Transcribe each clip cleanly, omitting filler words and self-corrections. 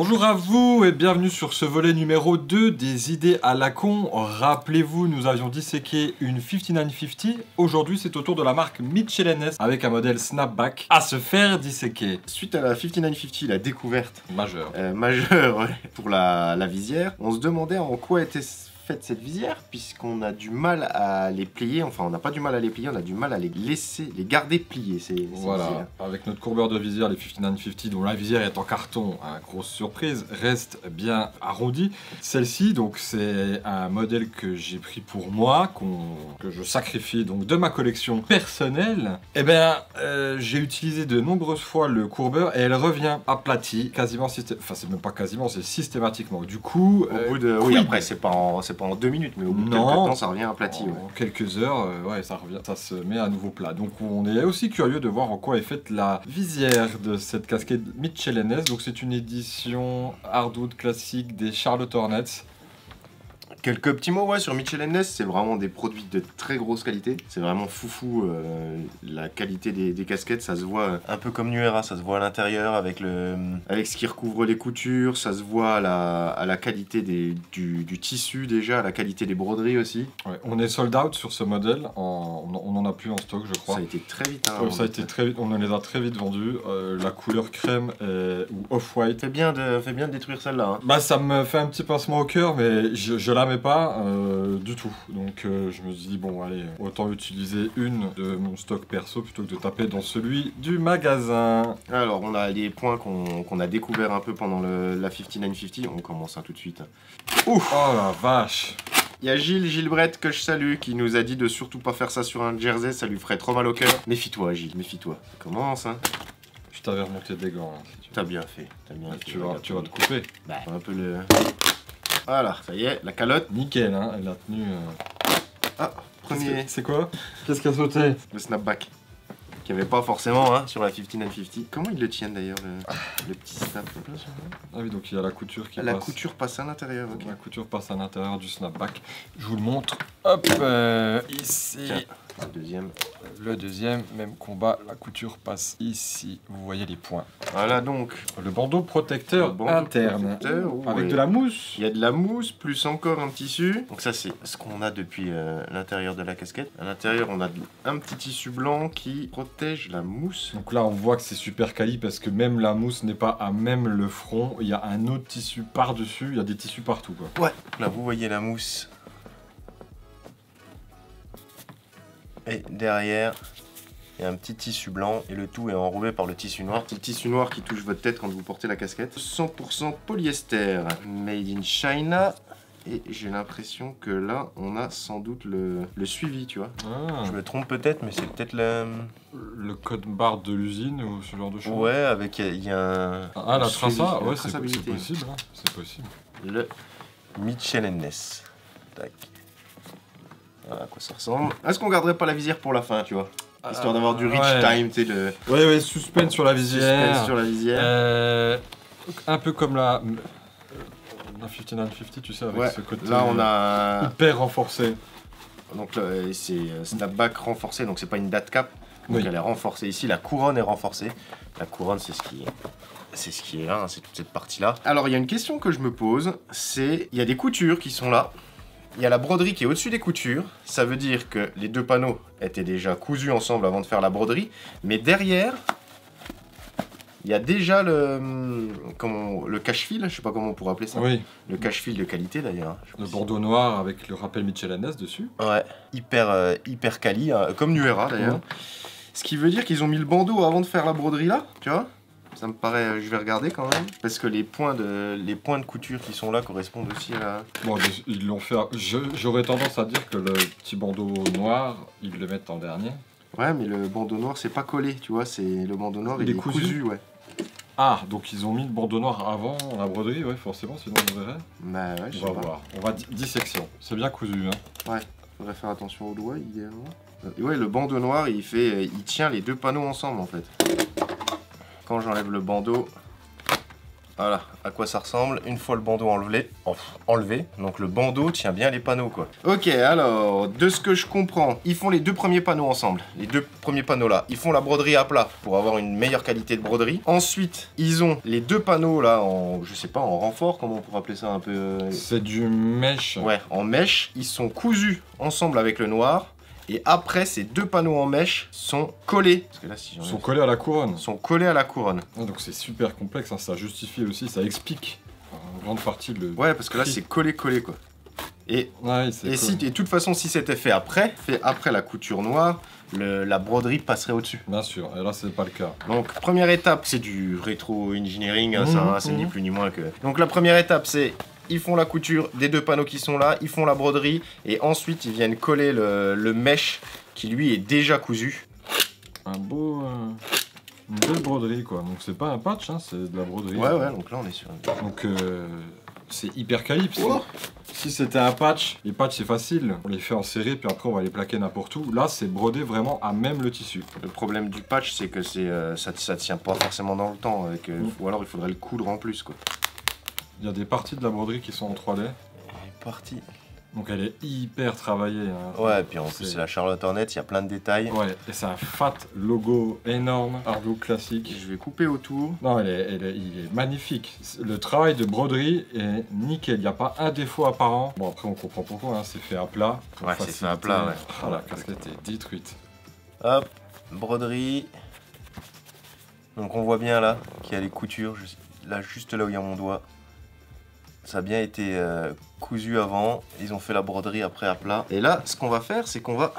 Bonjour à vous et bienvenue sur ce volet numéro 2 des idées à la con. Rappelez-vous, nous avions disséqué une 5950. Aujourd'hui, c'est au tour de la marque Michelin S avec un modèle snapback à se faire disséquer. Suite à la 5950, la découverte Majeure. majeure pour la visière, on se demandait en quoi était faite cette visière, puisqu'on a du mal à les plier, enfin on n'a pas du mal à les plier, on a du mal à les garder pliés. Voilà, avec notre courbeur de visière, les 5950, dont la visière est en carton, grosse surprise, reste bien arrondie. Celle-ci, donc c'est un modèle que j'ai pris pour moi, que je sacrifie donc de ma collection personnelle. Et bien, j'ai utilisé de nombreuses fois le courbeur et elle revient aplatie, quasiment enfin c'est même pas quasiment, c'est systématiquement. Du coup, au bout de, oui, après c'est pas en 2 minutes, mais au bout de quelques temps ça revient aplati. En quelques heures, ouais, ça revient, ça se met à nouveau plat. Donc on est aussi curieux de voir en quoi est faite la visière de cette casquette Michelin S. Donc c'est une édition hardwood classique des Charlotte Hornets. Quelques petits mots sur Michelin S, c'est vraiment des produits de très grosse qualité. C'est vraiment foufou la qualité des casquettes, ça se voit un peu comme Nuera, ça se voit à l'intérieur avec ce qui recouvre les coutures, ça se voit à la qualité du tissu déjà, à la qualité des broderies aussi. Ouais, on est sold out sur ce modèle, on en a plus en stock je crois. Ça a été très vite. Ça a été très vite, on les a très vite vendus. La couleur crème ou off-white. Fais bien de détruire celle-là. Bah ça me fait un petit pincement au cœur, mais je l'aimais pas du tout. Donc je me dis bon allez, autant utiliser une de mon stock perso plutôt que de taper dans celui du magasin. Alors on a les points qu'on a découvert un peu pendant la 5950, on commence tout de suite. Ouf. Oh la vache. Il y a Gilbert que je salue qui nous a dit de surtout pas faire ça sur un jersey, ça lui ferait trop mal au cœur. Méfie-toi Gilles, méfie-toi. Commence Je t'avais remonté des gants là, si tu veux. T'as bien fait, Tu vas te couper. Bah, un peu le... Voilà, ça y est, la calotte. Nickel hein, elle a tenu... Ah, premier... C'est quoi? Qu'est-ce qui a sauté? Le snapback. Qu'il n'y avait pas forcément sur la 5950. Comment ils le tiennent d'ailleurs, le petit snap? Ah oui, donc il y a la couture qui passe. La couture passe à l'intérieur, ok. La couture passe à l'intérieur du snapback. Je vous le montre. Hop, ici. Tiens, le deuxième, même combat. La couture passe ici. Vous voyez les points. Voilà donc. Le bandeau protecteur interne. Avec de la mousse. Il y a de la mousse, plus encore un tissu. Donc ça, c'est ce qu'on a depuis l'intérieur de la casquette. À l'intérieur, on a un petit tissu blanc qui protège la mousse. Donc là, on voit que c'est super quali parce que même la mousse n'est pas à même le front. Il y a un autre tissu par-dessus. Il y a des tissus partout, quoi. Ouais. Là, vous voyez la mousse. Et derrière, il y a un petit tissu blanc et le tout est enroulé par le tissu noir. C'est le tissu noir qui touche votre tête quand vous portez la casquette. 100% polyester, made in China. Et j'ai l'impression que là, on a sans doute le suivi, tu vois. Ah. Je me trompe peut-être, mais c'est peut-être le code barre de l'usine ou ce genre de choses. Ouais, avec il y a un... Ah, la traça, ouais, c'est traçabilité. possible, hein. C'est possible. Le Michelin S. Tac. Voilà à quoi ça ressemble. Est-ce qu'on garderait pas la visière pour la fin, tu vois? Histoire d'avoir du rich time, tu sais, le... Ouais, suspense sur la visière. Suspense sur la visière. Un peu comme la 5950, tu sais, avec ce côté là, on a... hyper renforcé. Donc là, c'est snapback renforcé, donc c'est pas une date cap. Donc elle est renforcée ici, la couronne est renforcée. La couronne, c'est ce qui est là, c'est toute cette partie-là. Alors, il y a une question que je me pose, c'est... Il y a des coutures qui sont là. Il y a la broderie qui est au-dessus des coutures. Ça veut dire que les deux panneaux étaient déjà cousus ensemble avant de faire la broderie. Mais derrière, il y a déjà le cache-fil, je sais pas comment on pourrait appeler ça. Oui. Le cache-fil de qualité d'ailleurs. Le bandeau noir avec le rappel Michelin S dessus. Ouais, hyper quali, comme Nuera d'ailleurs. Ouais. Ce qui veut dire qu'ils ont mis le bandeau avant de faire la broderie là, tu vois. Ça me paraît, je vais regarder quand même, parce que les points de couture qui sont là correspondent aussi à la... Bon, ils l'ont fait... J'aurais tendance à dire que le petit bandeau noir, ils le mettent en dernier. Ouais, mais le bandeau noir, c'est pas collé, tu vois, c'est le bandeau noir, il est cousu, ouais. Ah, donc ils ont mis le bandeau noir avant la broderie, ouais, forcément, sinon on verrait. Bah ouais, je sais pas. On va voir. On va dissection. C'est bien cousu, hein. Ouais, faudrait faire attention aux doigts, idéalement. Et ouais, le bandeau noir, il tient les deux panneaux ensemble, en fait. Quand j'enlève le bandeau, Voilà à quoi ça ressemble une fois le bandeau enlevé. Donc le bandeau tient bien les panneaux quoi. Ok, alors de ce que je comprends, ils font les deux premiers panneaux ensemble. Les deux premiers panneaux là, ils font la broderie à plat pour avoir une meilleure qualité de broderie. Ensuite, ils ont les deux panneaux là en, je sais pas, en renfort, comment on pourrait appeler ça un peu. C'est du mèche. Ouais, en mèche. Ils sont cousus ensemble avec le noir. Et après, ces deux panneaux en mèche sont collés. Parce que là, si Ils sont collés à la couronne. Sont collés à la couronne. Ah, donc c'est super complexe, hein. Ça justifie aussi, ça explique en grande partie le. Ouais, parce que là, c'est collé quoi. Et, ouais, et de toute façon, si c'était fait après la couture noire, la broderie passerait au-dessus. Bien sûr, et là, c'est pas le cas. Donc, première étape, c'est du rétro-engineering, hein, ça, c'est ni plus ni moins que. Donc, la première étape, c'est. Ils font la couture des deux panneaux qui sont là, ils font la broderie, et ensuite ils viennent coller le mèche qui lui est déjà cousu. Un beau... une belle broderie quoi, donc c'est pas un patch, hein, c'est de la broderie. Ouais, donc là on est sur... Donc c'est hyper calypse. Oh, si c'était un patch, les patchs c'est facile, on les fait en série puis après on va les plaquer n'importe où. Là c'est brodé vraiment à même le tissu. Le problème du patch c'est que ça tient pas forcément dans le temps, ou alors il faudrait le coudre en plus quoi. Il y a des parties de la broderie qui sont en 3D. Parties. Donc elle est hyper travaillée. Hein. Ouais, et puis en plus c'est la Charlotte Hornet, il y a plein de détails. Ouais, et c'est un fat logo énorme, hardwood classique. Je vais couper autour. Non, il est magnifique. Le travail de broderie est nickel, il n'y a pas un défaut apparent. Bon après on comprend pourquoi, hein. C'est fait à plat. Ouais, c'est fait à plat, ouais. Ah, la casquette est détruite. Hop, broderie. Donc on voit bien là qu'il y a les coutures, là juste là où il y a mon doigt. Ça a bien été cousu avant, ils ont fait la broderie après à plat. Et là, ce qu'on va faire, c'est qu'on va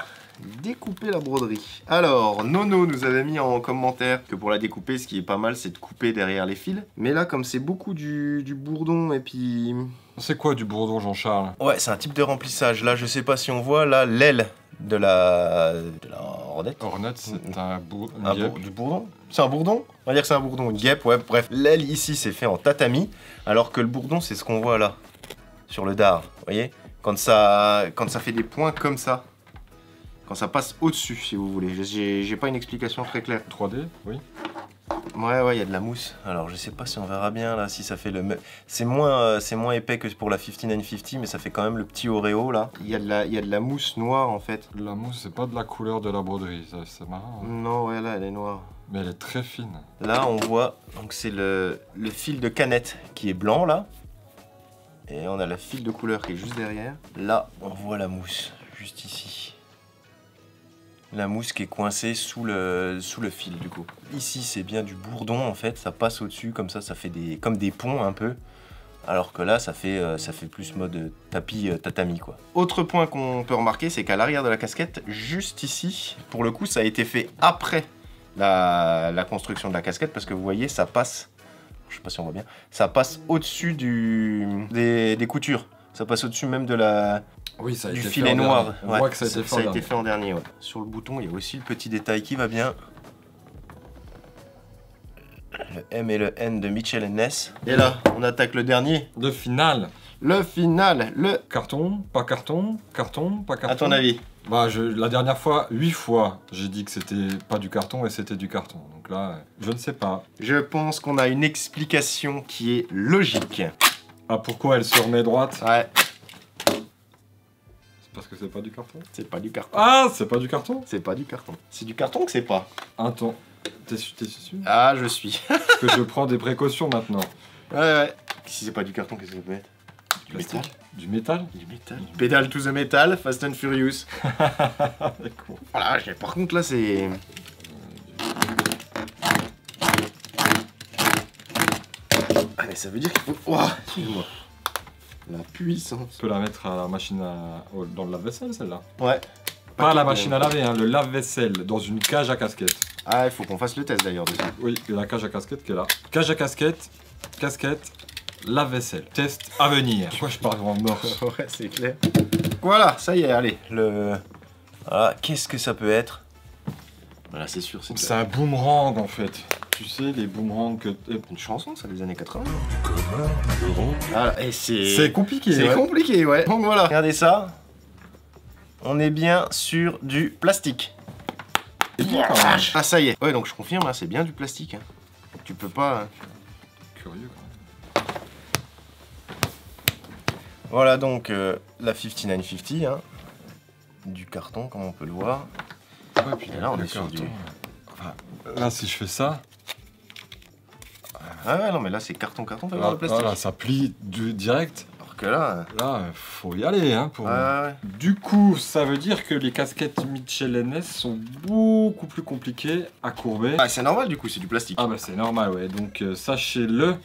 découper la broderie. Alors, Nono nous avait mis en commentaire que pour la découper, ce qui est pas mal, c'est de couper derrière les fils. Mais là, comme c'est beaucoup du bourdon et puis... C'est quoi du bourdon, Jean-Charles? Ouais, c'est un type de remplissage. Là, je sais pas si on voit, là, l'aile de la Hornet. Hornet, c'est du bourdon. C'est un bourdon? On va dire que c'est un bourdon, une guêpe, ouais, bref. L'aile ici, c'est fait en tatami, alors que le bourdon, c'est ce qu'on voit là, sur le dard, vous voyez? Quand ça fait des points comme ça, quand ça passe au-dessus, si vous voulez. J'ai pas une explication très claire. 3D, oui. Ouais, il y a de la mousse. Alors, je sais pas si on verra bien, là, si ça fait le... C'est moins épais que pour la 5950, mais ça fait quand même le petit Oreo, là. Il y a de la mousse noire, en fait. La mousse, c'est pas de la couleur de la broderie, c'est marrant. Hein. Non, ouais, là, elle est noire. Mais elle est très fine. Là, on voit, donc c'est le fil de canette qui est blanc, là. Et on a le fil de couleur qui est juste derrière. Là, on voit la mousse, juste ici. La mousse qui est coincée sous le fil, du coup. Ici, c'est bien du bourdon, en fait. Ça passe au-dessus, comme ça fait comme des ponts, un peu. Alors que là, ça fait plus mode tapis tatami, quoi. Autre point qu'on peut remarquer, c'est qu'à l'arrière de la casquette, juste ici, pour le coup, ça a été fait après la construction de la casquette, parce que vous voyez, ça passe, je sais pas si on voit bien, ça passe au-dessus des coutures. Ça passe au-dessus même de oui, ça a du été filet noir. On voit que ça a été fait en dernier. Ouais. Sur le bouton, il y a aussi le petit détail qui va bien. Le M et le N de Mitchell & Ness. Et là, on attaque le dernier. Le final. Le final, le... Carton, pas carton, carton, pas carton. À ton avis? Bah, la dernière fois, 8 fois, j'ai dit que c'était pas du carton et c'était du carton. Donc là, je ne sais pas. Je pense qu'on a une explication qui est logique. Ah, pourquoi elle se remet droite? Ouais. C'est parce que c'est pas du carton? C'est pas du carton. Ah, c'est pas du carton? C'est pas du carton. C'est du carton que c'est pas. Attends, t'es sûr? Ah, je suis. Parce que je prends des précautions maintenant. Ouais. Si c'est pas du carton, qu'est-ce que ça peut être? Du métal. Du métal? Du métal. Pedal to the metal, Fast and Furious. Voilà, par contre là c'est... Ah mais ça veut dire qu'il faut... Oh, excuse-moi. La puissance. Tu peux la mettre à la machine dans le lave-vaisselle, celle-là? Ouais. Pas à la machine à laver, hein, le lave-vaisselle, dans une cage à casquette. Ah, il faut qu'on fasse le test d'ailleurs dessus. Oui, il y a la cage à casquette qui est là. Cage à casquette, lave-vaisselle. Test à venir. Pourquoi je parle en morse? Ouais, c'est clair. Voilà, ça y est, allez. Voilà, qu'est-ce que ça peut être? Voilà, c'est sûr, c'est clair. C'est un boomerang en fait. Tu sais, les boomerangs que... Une chanson, ça, des années 80. Ah, et c'est compliqué. C'est compliqué, ouais. Donc voilà, regardez ça. On est bien sur du plastique. Ah, ça y est. Ouais, donc je confirme, hein, c'est bien du plastique. Hein. Tu peux pas... Curieux quand Voilà donc la 5950, hein, du carton comme on peut le voir. Ouais, puis Et là on le est sur du... carton. Enfin, là, si je fais ça, Ah ouais, non mais là c'est carton, fais voir le plastique. voilà, ça plie direct. Alors que là... Là, faut y aller, hein, pour... Ouais. Du coup, ça veut dire que les casquettes Mitchell & Ness sont beaucoup plus compliquées à courber. Ah c'est normal du coup, c'est du plastique. Ah bah c'est normal, ouais. Donc sachez-le,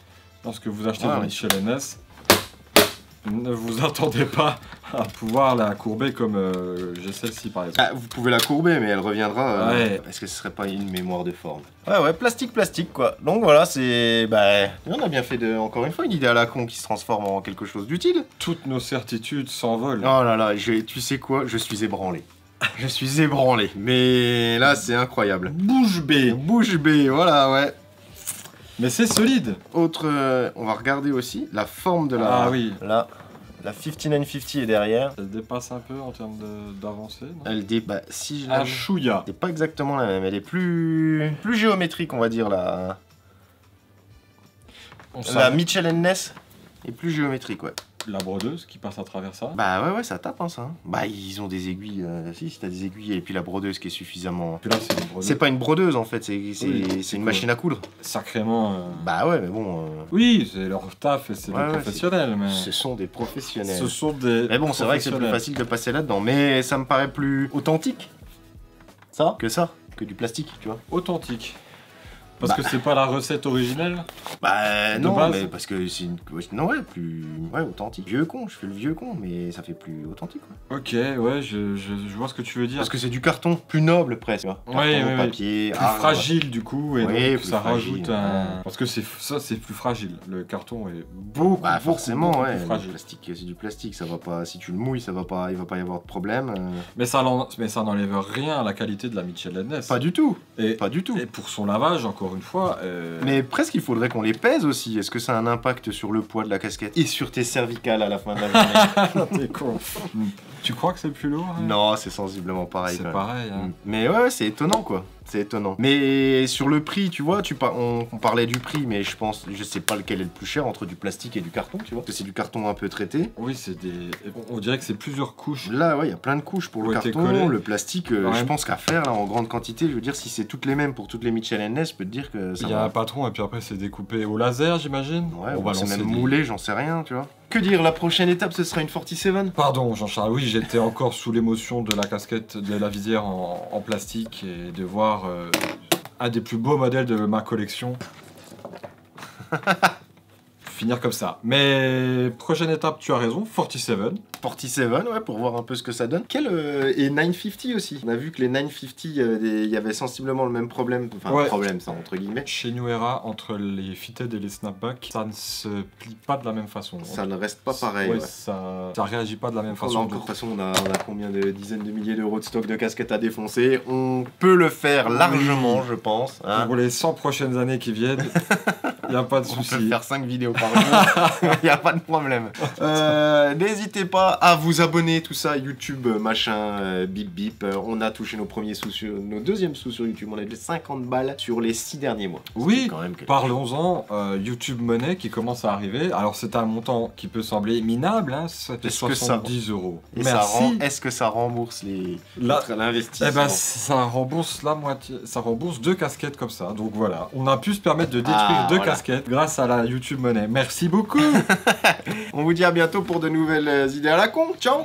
lorsque vous achetez des Mitchell & Ness, ne vous attendez pas à pouvoir la courber comme j'ai celle-ci par exemple. Ah, vous pouvez la courber, mais elle reviendra. Ouais. Est-ce que ce serait pas une mémoire de forme? Ouais, plastique quoi. Donc voilà, c'est... Bah, on a bien fait encore une fois une idée à la con qui se transforme en quelque chose d'utile. Toutes nos certitudes s'envolent. Oh là là, tu sais quoi? Je suis ébranlé. Je suis ébranlé. Mais là, c'est incroyable. Bouche bée. Bouche bée, voilà, ouais. Mais c'est solide. Autre... on va regarder aussi la forme de la... Ah oui. Là, la 5950 est derrière. Elle dépasse un peu en termes d'avancée, non? Elle bah, si je Un chouïa. c'est pas exactement la même, elle est plus géométrique, on va dire, la Mitchell & Ness est plus géométrique, ouais. La brodeuse qui passe à travers ça. Bah ouais, ça tape, hein, ça. Bah, ils ont des aiguilles, si t'as des aiguilles, et puis la brodeuse qui est suffisamment... Puis là, c'est une brodeuse. C'est pas une brodeuse, en fait, c'est une cool. machine à coudre. Sacrément... Bah ouais, mais bon... Oui, c'est leur taf et c'est des professionnels, mais... Ce sont des professionnels. Ce sont des... Mais bon, c'est vrai que c'est plus facile de passer là-dedans, mais ça me paraît plus authentique, ça, que du plastique, tu vois. Authentique. Parce que c'est pas la recette originelle? Bah de non, base. mais parce que c'est une... Non, ouais, plus... Ouais, authentique. Vieux con, je fais le vieux con, mais ça fait plus authentique, quoi. Ok, ouais, je vois ce que tu veux dire. Parce que c'est du carton, plus noble presque, tu vois. Carton, papier, plus fragile du coup, et donc ça rajoute un... Parce que c'est plus fragile, le carton est beaucoup, forcément, beaucoup ouais, plus fragile. le plastique, c'est du plastique, ça va pas... Si tu le mouilles, il va pas y avoir de problème. Mais ça n'enlève rien à la qualité de la Mitchell & Ness. Pas du tout, et, pas du tout. Et pour son lavage, encore une fois... Mais presque il faudrait qu'on les pèse aussi. Est-ce que ça a un impact sur le poids de la casquette et sur tes cervicales à la fin de la journée? T'es con. Tu crois que c'est plus lourd, hein? Non, c'est sensiblement pareil. C'est pareil, hein. Mais ouais, c'est étonnant, quoi. C'est étonnant. Mais sur le prix, tu vois, on parlait du prix, mais je sais pas lequel est le plus cher entre du plastique et du carton, tu vois. Parce que c'est du carton un peu traité. Oui, c'est des... On dirait que c'est plusieurs couches. Là, ouais, il y a plein de couches pour le carton. Le plastique, je pense qu'à faire, là, en grande quantité, je veux dire, si c'est toutes les mêmes pour toutes les Mitchell & Ness, je peux te dire que ça Il y a un patron, et puis après, c'est découpé au laser, j'imagine. Ouais, on va c'est même moulé, j'en sais rien, tu vois. Que dire, la prochaine étape, ce sera une 47? Pardon, Jean-Charles, oui, j'étais encore sous l'émotion de la casquette, de la visière en plastique, et de voir un des plus beaux modèles de ma collection finir comme ça. Mais prochaine étape, tu as raison, 47. 47, ouais, pour voir un peu ce que ça donne. Et 950 aussi. On a vu que les 950, il y avait sensiblement le même problème. Enfin, ouais. Problème, ça, entre guillemets. Chez New Era, entre les fitted et les snapbacks, ça ne se plie pas de la même façon. Ça ne reste pas pareil. Ouais, ça réagit pas de la même façon. Là, encore, de toute façon, on a combien de dizaines de milliers d'euros de stock de casquettes à défoncer. On peut le faire largement, je pense. Hein. Pour les 100 prochaines années qui viennent, il n'y a pas de souci. On peut faire 5 vidéos par jour. Il n'y a pas de problème. N'hésitez pas à vous abonner, tout ça, YouTube, machin, bip bip. On a touché nos premiers sous nos deuxièmes sous sur YouTube. On a fait 50 balles sur les 6 derniers mois. Oui, parlons-en. YouTube Money qui commence à arriver. Alors c'est un montant qui peut sembler minable, hein, c'était 70 euros. Et merci. Est-ce que ça rembourse l'investissement? Eh ben ça rembourse la moitié, ça rembourse 2 casquettes comme ça. Donc voilà, on a pu se permettre de détruire 2 casquettes grâce à la YouTube Money. Merci beaucoup. On vous dit à bientôt pour de nouvelles idées à la con. Ciao.